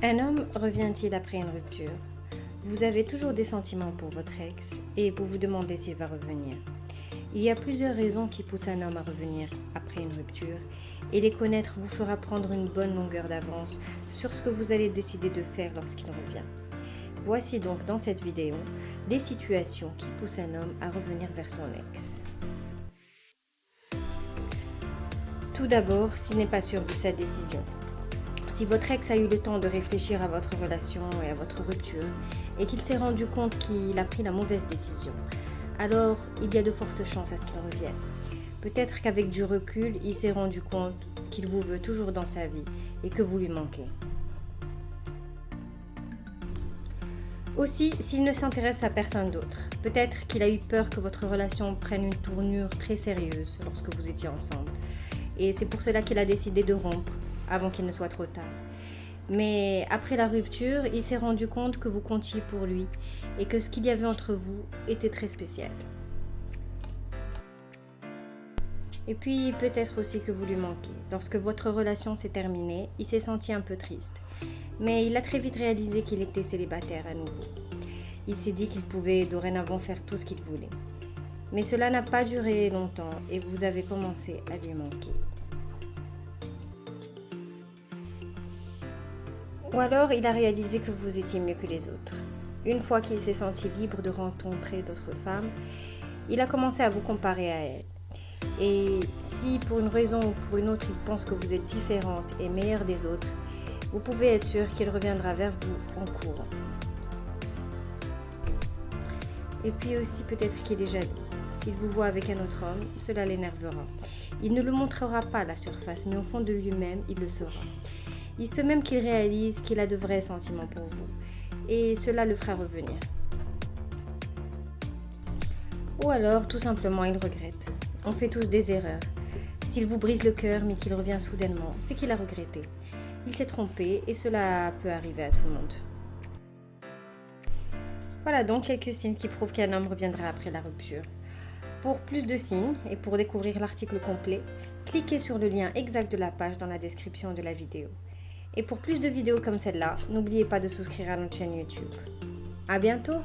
Un homme revient-il après une rupture? Vous avez toujours des sentiments pour votre ex et vous vous demandez s'il va revenir. Il y a plusieurs raisons qui poussent un homme à revenir après une rupture et les connaître vous fera prendre une bonne longueur d'avance sur ce que vous allez décider de faire lorsqu'il revient. Voici donc dans cette vidéo des situations qui poussent un homme à revenir vers son ex. Tout d'abord, s'il n'est pas sûr de sa décision. Si votre ex a eu le temps de réfléchir à votre relation et à votre rupture et qu'il s'est rendu compte qu'il a pris la mauvaise décision, alors il y a de fortes chances à ce qu'il revienne. Peut-être qu'avec du recul, il s'est rendu compte qu'il vous veut toujours dans sa vie et que vous lui manquez. Aussi, s'il ne s'intéresse à personne d'autre, peut-être qu'il a eu peur que votre relation prenne une tournure très sérieuse lorsque vous étiez ensemble. Et c'est pour cela qu'il a décidé de rompre avant qu'il ne soit trop tard. Mais après la rupture, il s'est rendu compte que vous comptiez pour lui et que ce qu'il y avait entre vous était très spécial. Et puis peut-être aussi que vous lui manquez. Lorsque votre relation s'est terminée, il s'est senti un peu triste. Mais il a très vite réalisé qu'il était célibataire à nouveau. Il s'est dit qu'il pouvait dorénavant faire tout ce qu'il voulait. Mais cela n'a pas duré longtemps et vous avez commencé à lui manquer. Ou alors il a réalisé que vous étiez mieux que les autres. Une fois qu'il s'est senti libre de rencontrer d'autres femmes, il a commencé à vous comparer à elles. Et si pour une raison ou pour une autre il pense que vous êtes différente et meilleure des autres, vous pouvez être sûr qu'il reviendra vers vous en courant. Et puis aussi peut-être qu'il est jaloux. S'il vous voit avec un autre homme, cela l'énervera. Il ne le montrera pas à la surface, mais au fond de lui-même, il le saura. Il se peut même qu'il réalise qu'il a de vrais sentiments pour vous, et cela le fera revenir. Ou alors, tout simplement, il regrette. On fait tous des erreurs. S'il vous brise le cœur, mais qu'il revient soudainement, c'est qu'il a regretté. Il s'est trompé, et cela peut arriver à tout le monde. Voilà donc quelques signes qui prouvent qu'un homme reviendra après la rupture. Pour plus de signes et pour découvrir l'article complet, cliquez sur le lien exact de la page dans la description de la vidéo. Et pour plus de vidéos comme celle-là, n'oubliez pas de souscrire à notre chaîne YouTube. À bientôt!